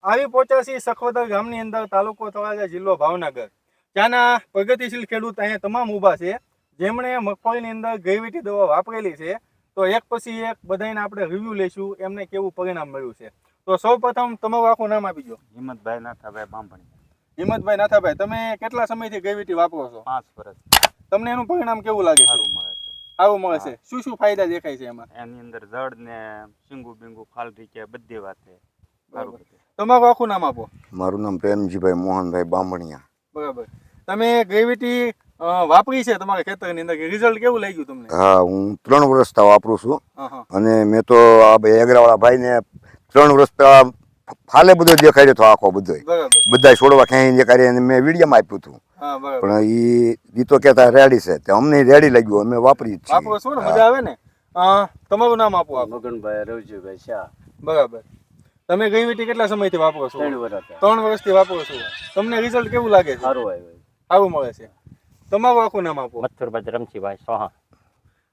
આવી પહોંચ્યા છીએ સખોદર ગામની અંદર, તાલુકો તળાજા, જિલ્લો ભાવનગર. ત્યાંના પ્રગતિશીલ ખેડૂત અહીંયા તમામ ઊભા છે જેમણે મગફળીની અંદર ગ્રેવિટી દવા વાપરેલી છે. તો એક પછી એક બધાને આપણે રિવ્યુ લઈશું એમને કેવું પરિણામ મળ્યું છે. તો સૌ પ્રથમ તમારું આખું નામ આપી દો. હિંમતભાઈ નાથાભાઈ બાંભણી. હિંમતભાઈ નાથાભાઈ, તમે કેટલા સમયથી ગ્રેવિટી વાપરો છો? 5 વર્ષ. તમને એનું પરિણામ કેવું લાગે છે? સારું મળે છે. આવું મળે છે. શું શું ફાયદા દેખાય છે એમાં? એની અંદર જડ ને સિંગુ બિંગુ ફાલ રીકે બધી વાતે સારું છે. તમારું આખું નામ આપો. મારું નામ પ્રેમજીભાઈ મોહનભાઈ બામણિયા. બરાબર. તમે ગ્રેવિટી વાપરી છે તમારા ખેતરની અંદર, રિઝલ્ટ કેવું લાગ્યું તમને? હા, હું 3 વર્ષથી વાપરું છું. હા. અને મેં તો આ એગરાવાળા ભાઈને 3 વર્ષ પહેલા ફાલે બધો દેખાડ્યો હતો, આખો બધો બરાબર. બધા છોડવા ક્યાંય દેખાડી અને મેં વિડીયોમાં આપ્યું હતું. હા, બરાબર. પણ ઈ તો કહેતા રેડી છે, તે અમને રેડી લાગ્યું, અમે વાપરી જ છીએ. વાપરો છો ને, મજા આવે ને? તમારું નામ આપો. મગનભાઈ રવજીભાઈ શાહ. બરાબર. તમે ગ્રેવિટી કેટલા સમયથી વાપરો છો? 3 વર્ષ. 3 વર્ષથી વાપરો છો. તમને રિઝલ્ટ કેવું લાગે છે? સારું આવ્યું. આવું મળે છે. તમારું આખું નામ આપો. મથુરભાઈ રમજીભાઈ સોહા.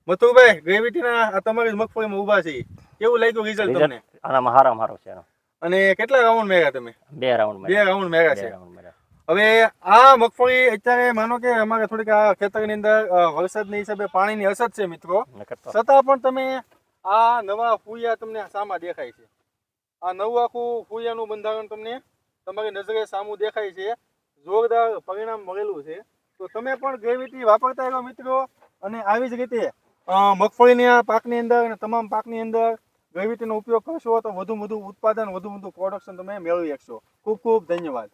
મથુરભાઈ, ગ્રેવિટીના આ તમારી મગફળીમાં ઊભા છે, કેવું લાગ્યું રિઝલ્ટ તમને? આનામાં હારામાં છે. અને કેટલા રાઉન્ડ મેળ્યા તમે? 2 રાઉન્ડ. 2 રાઉન્ડ મેળ્યા છે. હવે આ મગફળી અત્યારે માનો કે અમારે થોડીક આ ખેતરની અંદર વરસાદની હિસાબે પાણીની અછત છે મિત્રો, છતાં પણ તમે આ નવા ફૂયા તમને સામા દેખાય છે. આ નવું આખું ફૂયાનું બંધારણ તમને તમારી નજરે સામું દેખાય છે. જોરદાર પરિણામ મળેલું છે. તો તમે પણ ગ્રેવિટી વાપરતા રહ્યો મિત્રો, અને આવી જ રીતે મગફળીના પાકની અંદર અને તમામ પાકની અંદર ગ્રેવિટીનો ઉપયોગ કરશો તો વધુ ઉત્પાદન, વધુ પ્રોડક્શન તમે મેળવી શકશો. ખૂબ ખૂબ ધન્યવાદ.